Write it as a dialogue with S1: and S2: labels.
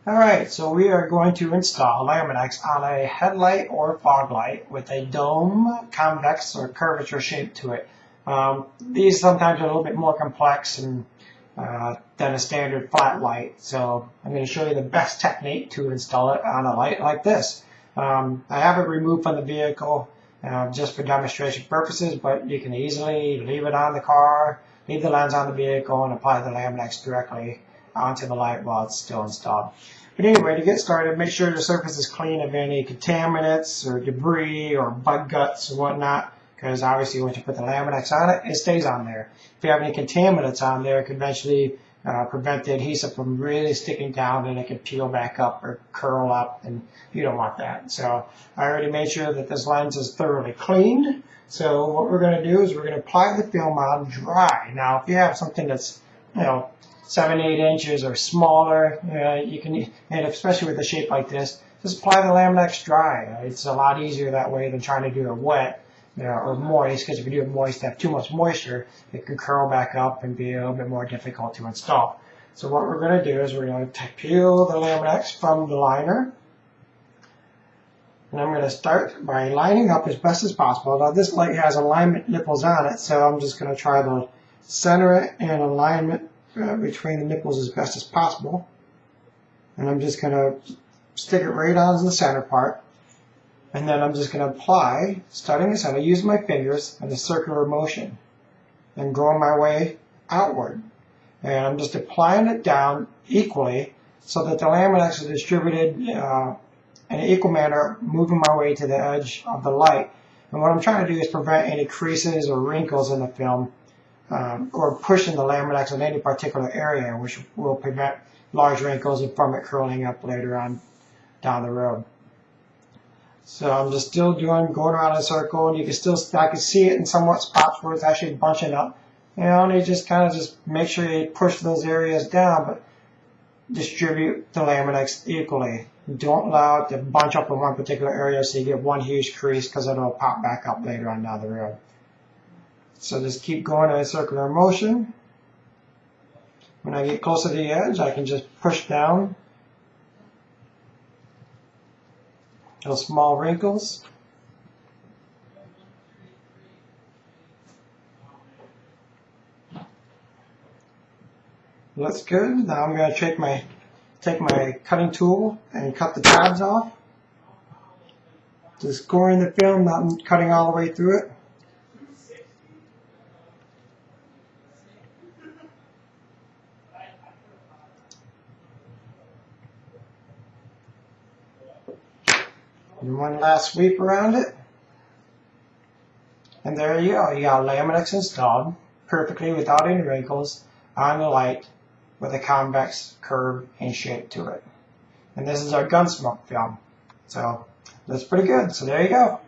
S1: Alright, so we are going to install Lamin-x on a headlight or fog light with a dome, convex, or curvature shape to it. These sometimes are a little bit more complex than a standard flat light, so I'm going to show you the best technique to install it on a light like this. I have it removed from the vehicle just for demonstration purposes, but you can easily leave it on the car, leave the lens on the vehicle, and apply the Lamin-x directly onto the light while it's still installed. But anyway, to get started, make sure the surface is clean of any contaminants or debris or bug guts or whatnot, because obviously once you put the Lamin-x on it, it stays on there. If you have any contaminants on there, it can eventually prevent the adhesive from really sticking down, and it can peel back up or curl up, and you don't want that. So I already made sure that this lens is thoroughly cleaned. So what we're going to do is we're going to apply the film on dry. Now, if you have something that's 7-8 inches or smaller, you can, and especially with a shape like this, just apply the Lamin-x dry. It's a lot easier that way than trying to do it wet or moist, because if you do it moist, have too much moisture, it can curl back up and be a little bit more difficult to install. So what we're going to do is we're going to peel the Lamin-x from the liner. And I'm going to start by lining up as best as possible. Now this light has alignment nipples on it, so I'm just going to try to center it in alignment between the nipples as best as possible. And I'm just going to stick it right onto the center part. And then I'm just going to apply, starting the center, use my fingers in a circular motion and going my way outward. And I'm just applying it down equally so that the Lamin-x is distributed in an equal manner, moving my way to the edge of the light. And what I'm trying to do is prevent any creases or wrinkles in the film, or pushing the Lamin-x in any particular area, which will prevent large wrinkles from it curling up later on down the road. So I'm just still going around in a circle, and I can see it in somewhat spots where it's actually bunching up. And you just kind of make sure you push those areas down, but distribute the Lamin-x equally. Don't allow it to bunch up in one particular area so you get one huge crease, because it'll pop back up later on down the road. So just keep going in a circular motion. When I get close to the edge, I can just push down those small wrinkles. Looks good. Now I'm going to take my cutting tool and cut the tabs off. Just scoring the film, not cutting all the way through it. And one last sweep around it. And there you go. You got Lamin-x installed perfectly without any wrinkles on the light with a convex curve and shape to it. And this is our Gunsmoke film. So that's pretty good. So there you go.